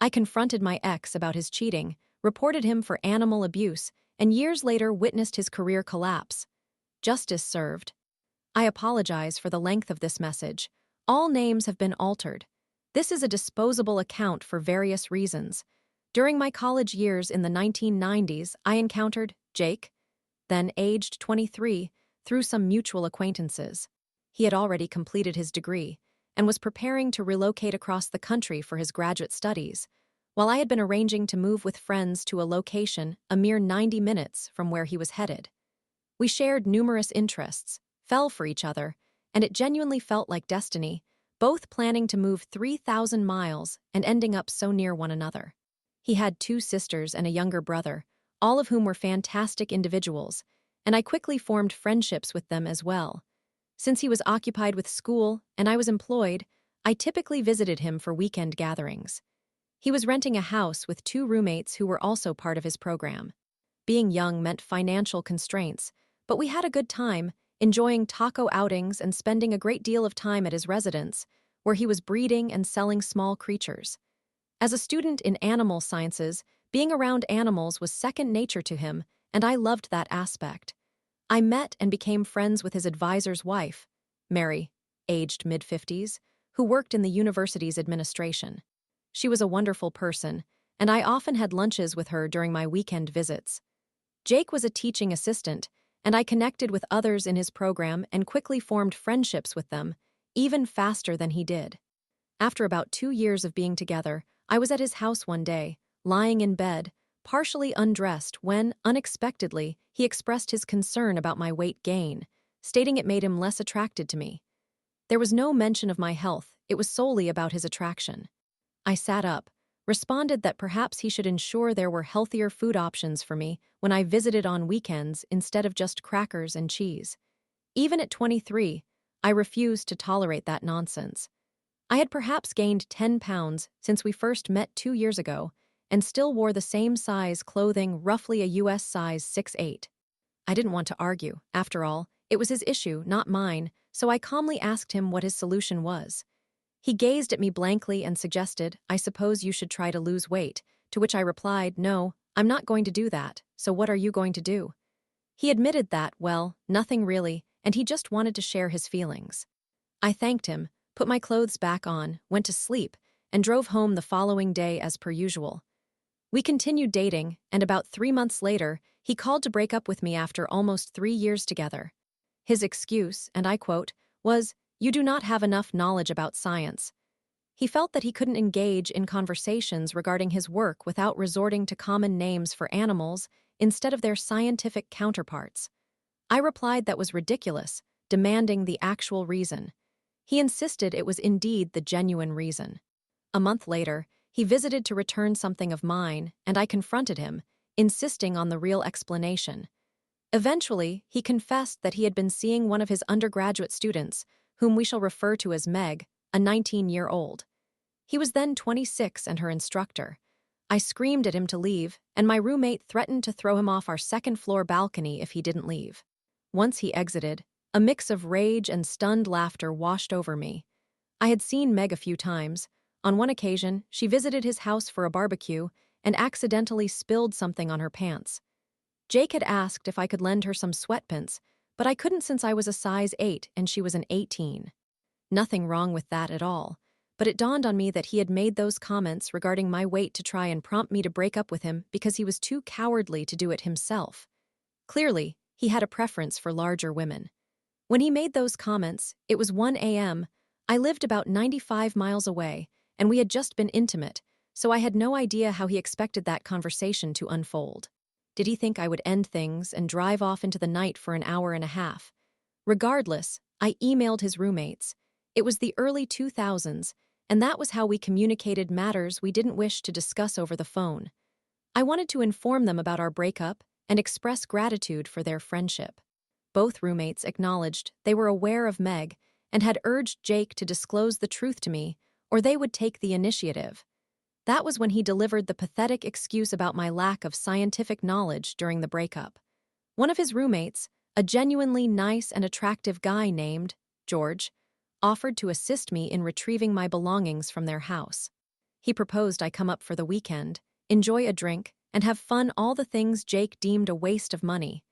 I confronted my ex about his cheating, reported him for animal abuse, and years later witnessed his career collapse. Justice served. I apologize for the length of this message. All names have been altered. This is a disposable account for various reasons. During my college years in the 1990s, I encountered Jake, then aged 23, through some mutual acquaintances. He had already completed his degree and was preparing to relocate across the country for his graduate studies, while I had been arranging to move with friends to a location a mere 90 minutes from where he was headed. We shared numerous interests, fell for each other, and it genuinely felt like destiny, both planning to move 3,000 miles and ending up so near one another. He had 2 sisters and a younger brother, all of whom were fantastic individuals, and I quickly formed friendships with them as well. Since he was occupied with school and I was employed, I typically visited him for weekend gatherings. He was renting a house with 2 roommates who were also part of his program. Being young meant financial constraints, but we had a good time, enjoying taco outings and spending a great deal of time at his residence, where he was breeding and selling small creatures. As a student in animal sciences, being around animals was second nature to him, and I loved that aspect. I met and became friends with his advisor's wife, Mary, aged mid-50s, who worked in the university's administration. She was a wonderful person, and I often had lunches with her during my weekend visits. Jake was a teaching assistant, and I connected with others in his program and quickly formed friendships with them, even faster than he did. After about 2 years of being together, I was at his house one day, lying in bed, partially undressed when, unexpectedly, he expressed his concern about my weight gain, stating it made him less attracted to me. There was no mention of my health, it was solely about his attraction. I sat up, responded that perhaps he should ensure there were healthier food options for me when I visited on weekends instead of just crackers and cheese. Even at 23, I refused to tolerate that nonsense. I had perhaps gained 10 pounds since we first met 2 years ago, and still wore the same size clothing, roughly a US size 6'8". I didn't want to argue. After all, it was his issue, not mine, so I calmly asked him what his solution was. He gazed at me blankly and suggested, "I suppose you should try to lose weight," to which I replied, "No, I'm not going to do that, so what are you going to do?" He admitted that, well, nothing really, and he just wanted to share his feelings. I thanked him, put my clothes back on, went to sleep, and drove home the following day as per usual. We continued dating, and about 3 months later, he called to break up with me after almost 3 years together. His excuse, and I quote, was, "You do not have enough knowledge about science." He felt that he couldn't engage in conversations regarding his work without resorting to common names for animals instead of their scientific counterparts. I replied that was ridiculous, demanding the actual reason. He insisted it was indeed the genuine reason. A month later, he visited to return something of mine, and I confronted him, insisting on the real explanation. Eventually, he confessed that he had been seeing one of his undergraduate students, whom we shall refer to as Meg, a 19-year-old. He was then 26 and her instructor. I screamed at him to leave, and my roommate threatened to throw him off our second-floor balcony if he didn't leave. Once he exited, a mix of rage and stunned laughter washed over me. I had seen Meg a few times. On one occasion, she visited his house for a barbecue and accidentally spilled something on her pants. Jake had asked if I could lend her some sweatpants, but I couldn't since I was a size 8 and she was an 18. Nothing wrong with that at all, but it dawned on me that he had made those comments regarding my weight to try and prompt me to break up with him because he was too cowardly to do it himself. Clearly, he had a preference for larger women. When he made those comments, it was 1 a.m. I lived about 95 miles away, and we had just been intimate, so I had no idea how he expected that conversation to unfold. Did he think I would end things and drive off into the night for an hour and a half? Regardless, I emailed his roommates. It was the early 2000s, and that was how we communicated matters we didn't wish to discuss over the phone. I wanted to inform them about our breakup and express gratitude for their friendship. Both roommates acknowledged they were aware of Meg and had urged Jake to disclose the truth to me, or they would take the initiative. That was when he delivered the pathetic excuse about my lack of scientific knowledge during the breakup. One of his roommates, a genuinely nice and attractive guy named George, offered to assist me in retrieving my belongings from their house. He proposed I come up for the weekend, enjoy a drink, and have fun, all the things Jake deemed a waste of money.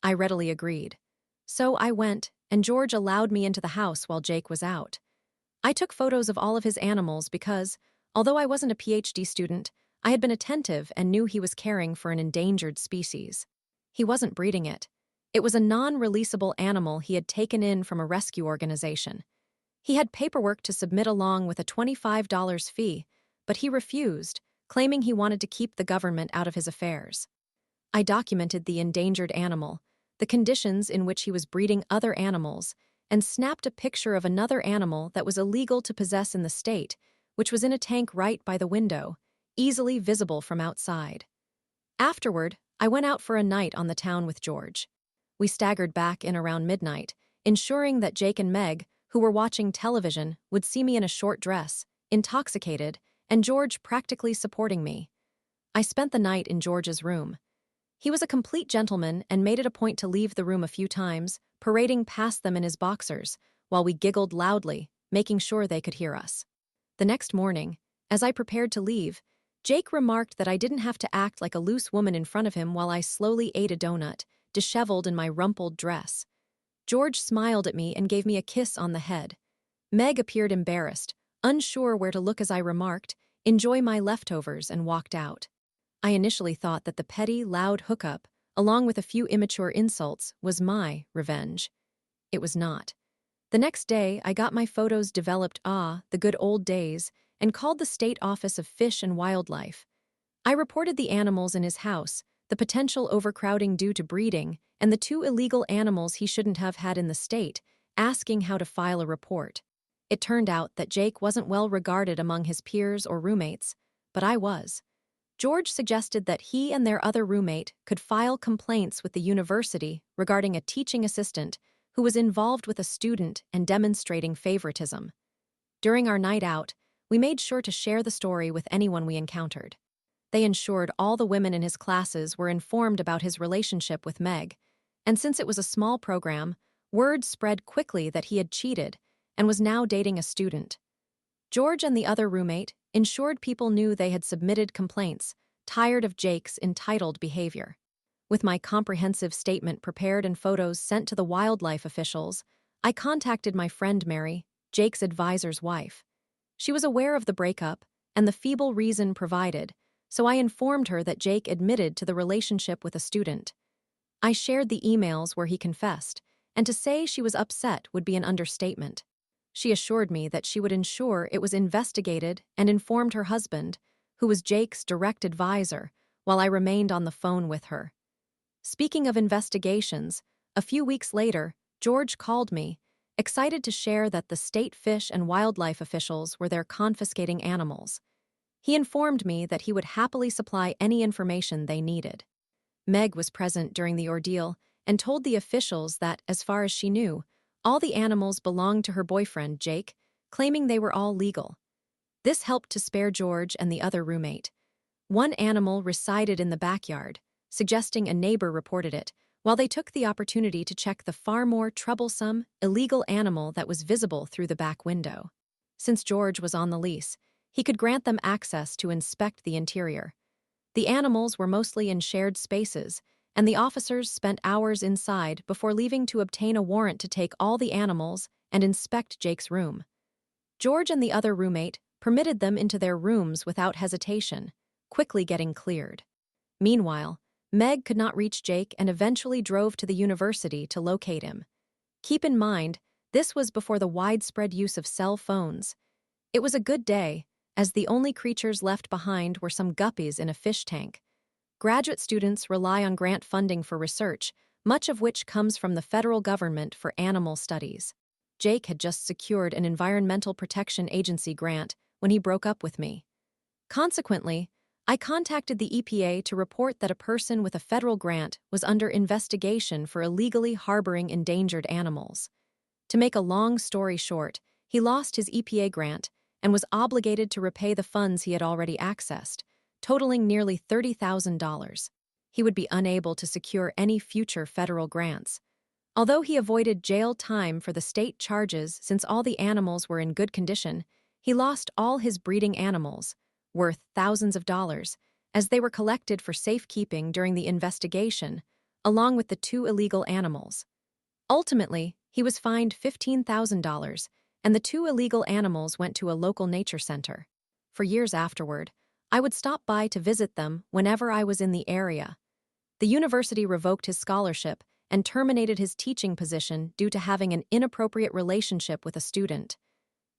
I readily agreed. So I went, and George allowed me into the house while Jake was out. I took photos of all of his animals because, although I wasn't a PhD student, I had been attentive and knew he was caring for an endangered species. He wasn't breeding it. It was a non-releasable animal he had taken in from a rescue organization. He had paperwork to submit along with a $25 fee, but he refused, claiming he wanted to keep the government out of his affairs. I documented the endangered animal, the conditions in which he was breeding other animals, and snapped a picture of another animal that was illegal to possess in the state, which was in a tank right by the window, easily visible from outside. Afterward, I went out for a night on the town with George. We staggered back in around midnight, ensuring that Jake and Meg, who were watching television, would see me in a short dress, intoxicated, and George practically supporting me. I spent the night in George's room. He was a complete gentleman and made it a point to leave the room a few times, parading past them in his boxers, while we giggled loudly, making sure they could hear us. The next morning, as I prepared to leave, Jake remarked that I didn't have to act like a loose woman in front of him while I slowly ate a donut, disheveled in my rumpled dress. George smiled at me and gave me a kiss on the head. Meg appeared embarrassed, unsure where to look as I remarked, "Enjoy my leftovers," and walked out. I initially thought that the petty, loud hookup, along with a few immature insults, was my revenge. It was not. The next day, I got my photos developed, the good old days, and called the State Office of Fish and Wildlife. I reported the animals in his house, the potential overcrowding due to breeding, and the 2 illegal animals he shouldn't have had in the state, asking how to file a report. It turned out that Jake wasn't well regarded among his peers or roommates, but I was. George suggested that he and their other roommate could file complaints with the university regarding a teaching assistant who was involved with a student and demonstrating favoritism. During our night out, we made sure to share the story with anyone we encountered. They ensured all the women in his classes were informed about his relationship with Meg, and since it was a small program, word spread quickly that he had cheated and was now dating a student. George and the other roommate ensured people knew they had submitted complaints, tired of Jake's entitled behavior. With my comprehensive statement prepared and photos sent to the wildlife officials, I contacted my friend Mary, Jake's advisor's wife. She was aware of the breakup and the feeble reason provided, so I informed her that Jake admitted to the relationship with a student. I shared the emails where he confessed, and to say she was upset would be an understatement. She assured me that she would ensure it was investigated and informed her husband, who was Jake's direct advisor, while I remained on the phone with her. Speaking of investigations, a few weeks later, George called me, excited to share that the state fish and wildlife officials were there confiscating animals. He informed me that he would happily supply any information they needed. Meg was present during the ordeal and told the officials that, as far as she knew, all the animals belonged to her boyfriend, Jake, claiming they were all legal. This helped to spare George and the other roommate. One animal resided in the backyard, suggesting a neighbor reported it, while they took the opportunity to check the far more troublesome, illegal animal that was visible through the back window. Since George was on the lease, he could grant them access to inspect the interior. The animals were mostly in shared spaces, and the officers spent hours inside before leaving to obtain a warrant to take all the animals and inspect Jake's room. George and the other roommate permitted them into their rooms without hesitation, quickly getting cleared. Meanwhile, Meg could not reach Jake and eventually drove to the university to locate him. Keep in mind, this was before the widespread use of cell phones. It was a good day, as the only creatures left behind were some guppies in a fish tank. Graduate students rely on grant funding for research, much of which comes from the federal government for animal studies. Jake had just secured an Environmental Protection Agency grant when he broke up with me. Consequently, I contacted the EPA to report that a person with a federal grant was under investigation for illegally harboring endangered animals. To make a long story short, he lost his EPA grant and was obligated to repay the funds he had already accessed, totaling nearly $30,000. He would be unable to secure any future federal grants. Although he avoided jail time for the state charges since all the animals were in good condition, he lost all his breeding animals, worth thousands of dollars, as they were collected for safekeeping during the investigation, along with the 2 illegal animals. Ultimately, he was fined $15,000, and the 2 illegal animals went to a local nature center. For years afterward, I would stop by to visit them whenever I was in the area. The university revoked his scholarship and terminated his teaching position due to having an inappropriate relationship with a student.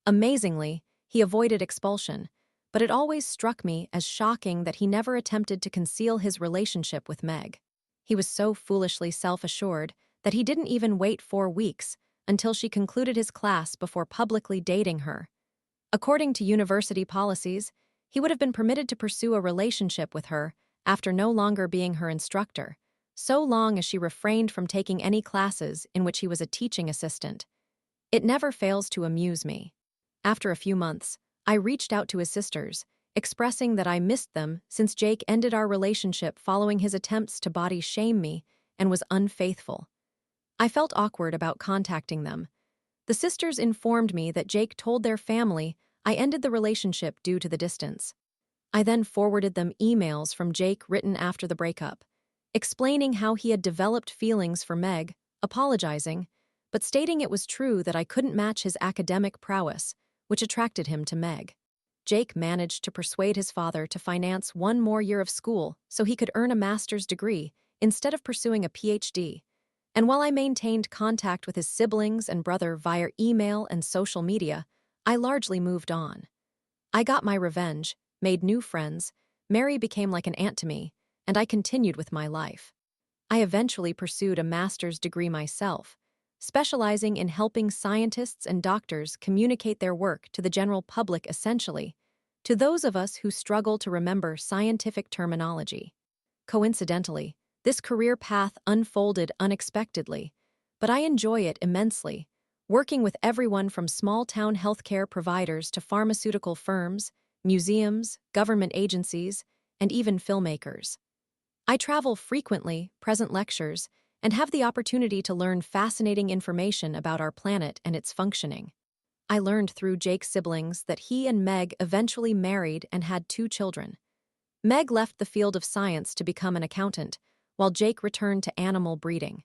Amazingly, he avoided expulsion, but it always struck me as shocking that he never attempted to conceal his relationship with Meg. He was so foolishly self-assured that he didn't even wait 4 weeks until she concluded his class before publicly dating her. According to university policies, he would have been permitted to pursue a relationship with her after no longer being her instructor, so long as she refrained from taking any classes in which he was a teaching assistant. It never fails to amuse me. After a few months, I reached out to his sisters, expressing that I missed them since Jake ended our relationship following his attempts to body shame me and was unfaithful. I felt awkward about contacting them. The sisters informed me that Jake told their family I ended the relationship due to the distance. I then forwarded them emails from Jake written after the breakup, explaining how he had developed feelings for Meg, apologizing, but stating it was true that I couldn't match his academic prowess, which attracted him to Meg. Jake managed to persuade his father to finance 1 more year of school so he could earn a master's degree instead of pursuing a PhD. And while I maintained contact with his siblings and brother via email and social media, I largely moved on. I got my revenge, made new friends, Mary became like an aunt to me, and I continued with my life. I eventually pursued a master's degree myself, specializing in helping scientists and doctors communicate their work to the general public essentially, to those of us who struggle to remember scientific terminology. Coincidentally, this career path unfolded unexpectedly, but I enjoy it immensely, working with everyone from small-town healthcare providers to pharmaceutical firms, museums, government agencies, and even filmmakers. I travel frequently, present lectures, and have the opportunity to learn fascinating information about our planet and its functioning. I learned through Jake's siblings that he and Meg eventually married and had 2 children. Meg left the field of science to become an accountant, while Jake returned to animal breeding.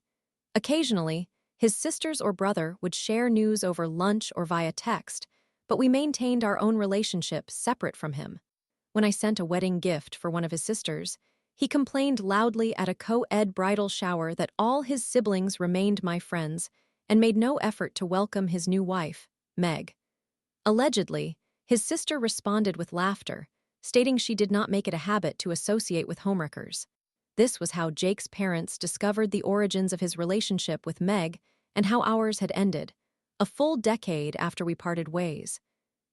Occasionally, his sisters or brother would share news over lunch or via text, but we maintained our own relationship separate from him. When I sent a wedding gift for one of his sisters, he complained loudly at a co-ed bridal shower that all his siblings remained my friends and made no effort to welcome his new wife, Meg. Allegedly, his sister responded with laughter, stating she did not make it a habit to associate with homewreckers. This was how Jake's parents discovered the origins of his relationship with Meg and how ours had ended, a full decade after we parted ways.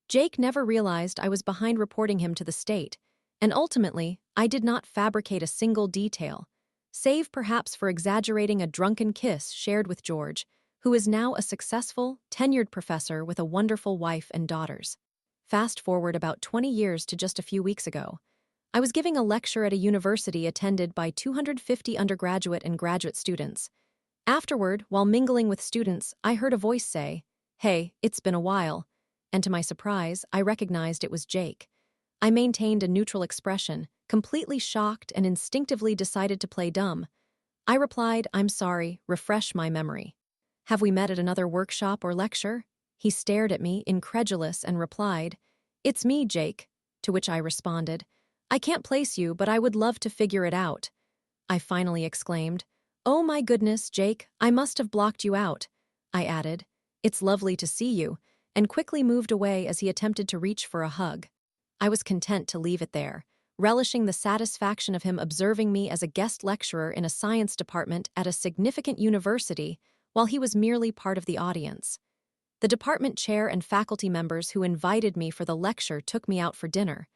Jake never realized I was behind reporting him to the state, and ultimately, I did not fabricate a single detail, save perhaps for exaggerating a drunken kiss shared with George, who is now a successful, tenured professor with a wonderful wife and daughters. Fast forward about 20 years to just a few weeks ago. I was giving a lecture at a university attended by 250 undergraduate and graduate students. Afterward, while mingling with students, I heard a voice say, "Hey, it's been a while," and to my surprise, I recognized it was Jake. I maintained a neutral expression, completely shocked and instinctively decided to play dumb. I replied, "I'm sorry, refresh my memory." "Have we met at another workshop or lecture?" He stared at me, incredulous, and replied, "It's me, Jake," to which I responded, "I can't place you, but I would love to figure it out." I finally exclaimed, "Oh my goodness, Jake, I must have blocked you out." I added, "It's lovely to see you," and quickly moved away as he attempted to reach for a hug. I was content to leave it there, relishing the satisfaction of him observing me as a guest lecturer in a science department at a significant university while he was merely part of the audience. The department chair and faculty members who invited me for the lecture took me out for dinner.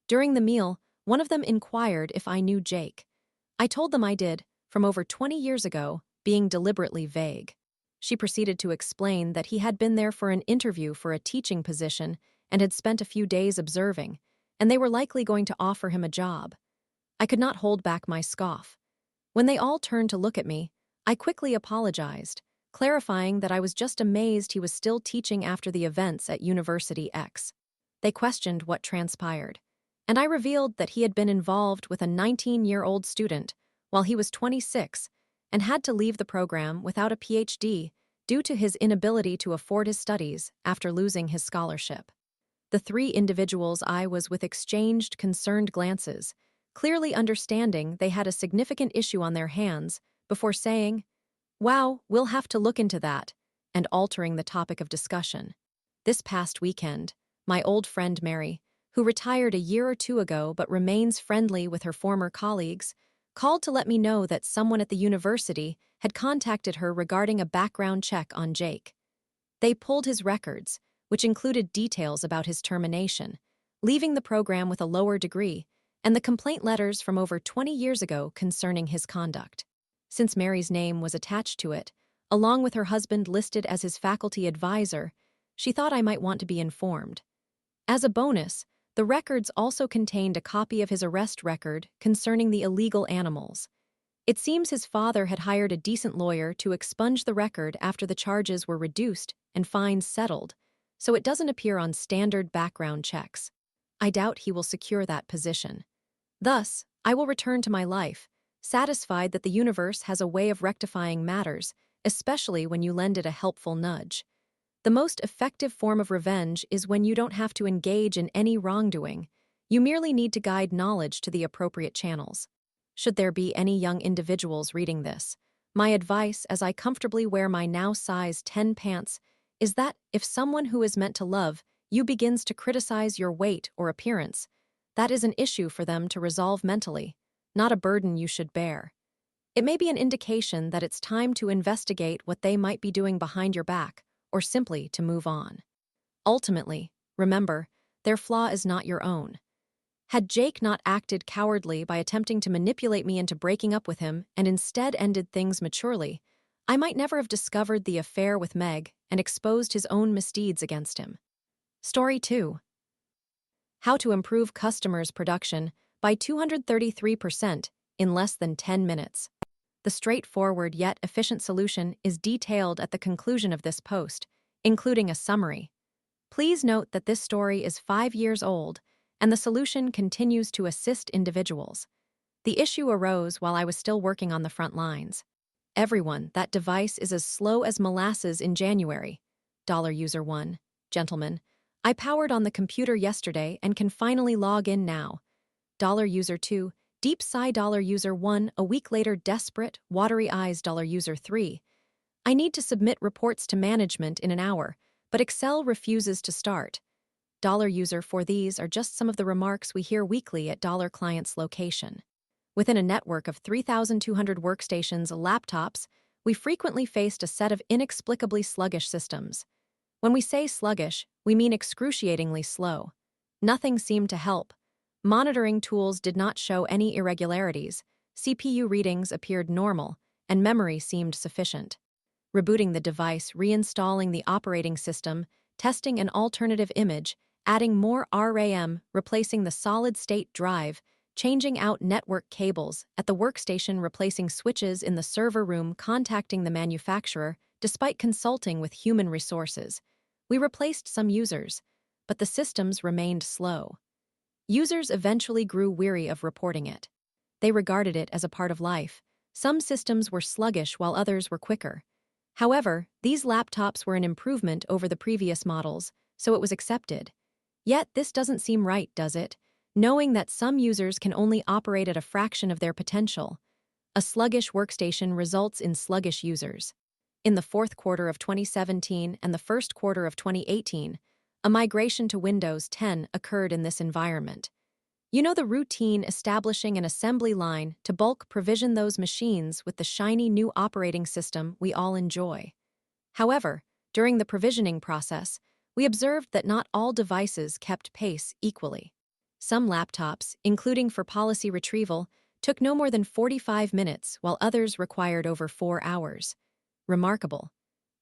During the meal, one of them inquired if I knew Jake. I told them I did, from over 20 years ago, being deliberately vague. She proceeded to explain that he had been there for an interview for a teaching position and had spent a few days observing, and they were likely going to offer him a job. I could not hold back my scoff. When they all turned to look at me, I quickly apologized, clarifying that I was just amazed he was still teaching after the events at University X. They questioned what transpired, and I revealed that he had been involved with a 19-year-old student while he was 26 and had to leave the program without a PhD due to his inability to afford his studies after losing his scholarship. The three individuals I was with exchanged concerned glances, clearly understanding they had a significant issue on their hands, before saying, "Wow, we'll have to look into that," and altering the topic of discussion. This past weekend, my old friend Mary, who retired a year or two ago but remains friendly with her former colleagues, called to let me know that someone at the university had contacted her regarding a background check on Jake. They pulled his records, which included details about his termination, leaving the program with a lower degree, and the complaint letters from over 20 years ago concerning his conduct. Since Mary's name was attached to it, along with her husband listed as his faculty advisor, she thought I might want to be informed. As a bonus, the records also contained a copy of his arrest record concerning the illegal animals. It seems his father had hired a decent lawyer to expunge the record after the charges were reduced and fines settled, so it doesn't appear on standard background checks. I doubt he will secure that position. Thus, I will return to my life, satisfied that the universe has a way of rectifying matters, especially when you lend it a helpful nudge. The most effective form of revenge is when you don't have to engage in any wrongdoing. You merely need to guide knowledge to the appropriate channels. Should there be any young individuals reading this, my advice as I comfortably wear my now size 10 pants is that if someone who is meant to love you begins to criticize your weight or appearance, that is an issue for them to resolve mentally, not a burden you should bear. It may be an indication that it's time to investigate what they might be doing behind your back, or simply to move on. Ultimately, remember, their flaw is not your own. Had Jake not acted cowardly by attempting to manipulate me into breaking up with him and instead ended things maturely, I might never have discovered the affair with Meg and exposed his own misdeeds against him. Story 2. How to improve customers' production by 233% in less than 10 minutes. The straightforward yet efficient solution is detailed at the conclusion of this post, including a summary. Please note that this story is 5 years old, and the solution continues to assist individuals. The issue arose while I was still working on the front lines. Everyone, that device is as slow as molasses in January. User 1, gentlemen, I powered on the computer yesterday and can finally log in now. User 2, deep sigh. User 1, a week later desperate, watery eyes. User 3, I need to submit reports to management in an hour, but Excel refuses to start. User 4, these are just some of the remarks we hear weekly at $client's location. Within a network of 3,200 workstations, laptops, we frequently faced a set of inexplicably sluggish systems. When we say sluggish, we mean excruciatingly slow. Nothing seemed to help. Monitoring tools did not show any irregularities, CPU readings appeared normal, and memory seemed sufficient. Rebooting the device, reinstalling the operating system, testing an alternative image, adding more RAM, replacing the solid-state drive, changing out network cables, at the workstation replacing switches in the server room, contacting the manufacturer, despite consulting with human resources. We replaced some users, but the systems remained slow. Users eventually grew weary of reporting it. They regarded it as a part of life. Some systems were sluggish while others were quicker. However, these laptops were an improvement over the previous models, so it was accepted. Yet this doesn't seem right, does it? Knowing that some users can only operate at a fraction of their potential. A sluggish workstation results in sluggish users. In the fourth quarter of 2017 and the first quarter of 2018, a migration to Windows 10 occurred in this environment. You know the routine establishing an assembly line to bulk provision those machines with the shiny new operating system we all enjoy. However, during the provisioning process, we observed that not all devices kept pace equally. Some laptops, including for policy retrieval, took no more than 45 minutes, while others required over 4 hours. Remarkable.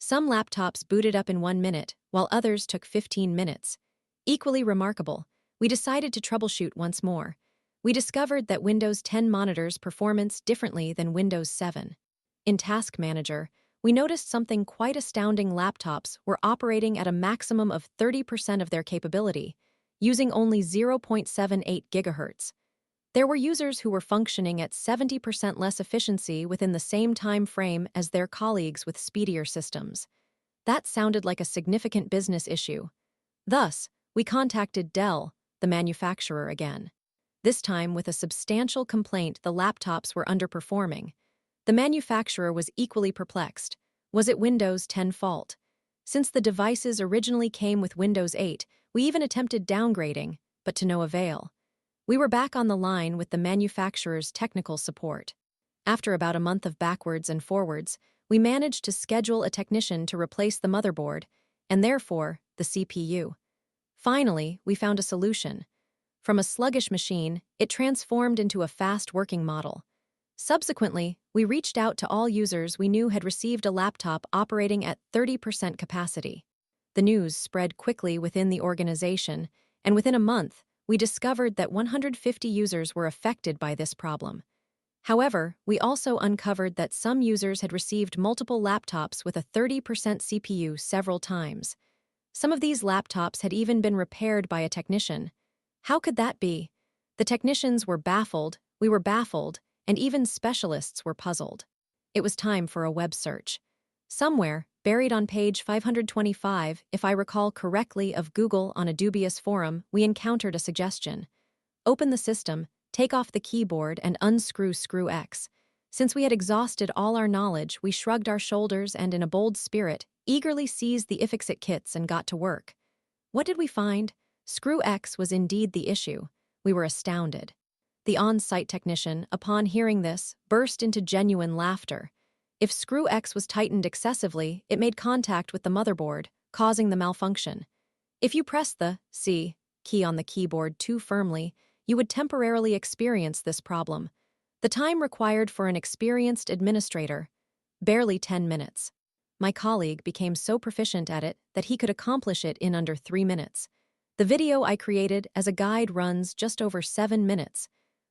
Some laptops booted up in 1 minute, while others took 15 minutes. Equally remarkable, we decided to troubleshoot once more. We discovered that Windows 10 monitors performance differently than Windows 7. In Task Manager, we noticed something quite astounding: laptops were operating at a maximum of 30% of their capability, using only 0.78 GHz. There were users who were functioning at 70% less efficiency within the same time frame as their colleagues with speedier systems. That sounded like a significant business issue. Thus, we contacted Dell, the manufacturer, again. This time with a substantial complaint the laptops were underperforming. The manufacturer was equally perplexed. Was it Windows 10 fault? Since the devices originally came with Windows 8, we even attempted downgrading, but to no avail. We were back on the line with the manufacturer's technical support. After about a month of backwards and forwards, we managed to schedule a technician to replace the motherboard, and therefore, the CPU. Finally, we found a solution. From a sluggish machine, it transformed into a fast working model. Subsequently, we reached out to all users we knew had received a laptop operating at 30% capacity. The news spread quickly within the organization, and within a month, we discovered that 150 users were affected by this problem. However, we also uncovered that some users had received multiple laptops with a 30% CPU several times. Some of these laptops had even been repaired by a technician. How could that be? The technicians were baffled, we were baffled, and even specialists were puzzled. It was time for a web search. Somewhere, buried on page 525, if I recall correctly, of Google on a dubious forum, we encountered a suggestion. Open the system, take off the keyboard, and unscrew screw X. Since we had exhausted all our knowledge, we shrugged our shoulders and, in a bold spirit, eagerly seized the iFixit kits and got to work. What did we find? Screw X was indeed the issue. We were astounded. The on-site technician, upon hearing this, burst into genuine laughter. If screw X was tightened excessively, it made contact with the motherboard, causing the malfunction. If you pressed the C key on the keyboard too firmly, you would temporarily experience this problem. The time required for an experienced administrator, barely 10 minutes. My colleague became so proficient at it that he could accomplish it in under 3 minutes. The video I created as a guide runs just over 7 minutes.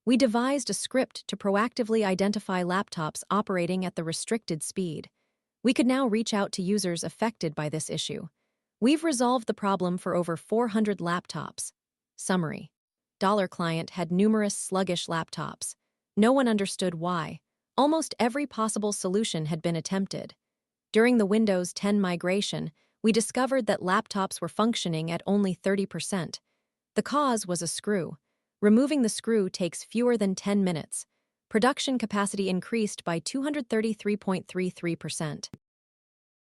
We devised a script to proactively identify laptops operating at the restricted speed. We could now reach out to users affected by this issue. We've resolved the problem for over 400 laptops. Summary. $client had numerous sluggish laptops. No one understood why. Almost every possible solution had been attempted. During the Windows 10 migration, we discovered that laptops were functioning at only 30%. The cause was a screw. Removing the screw takes fewer than 10 minutes. Production capacity increased by 233.33%.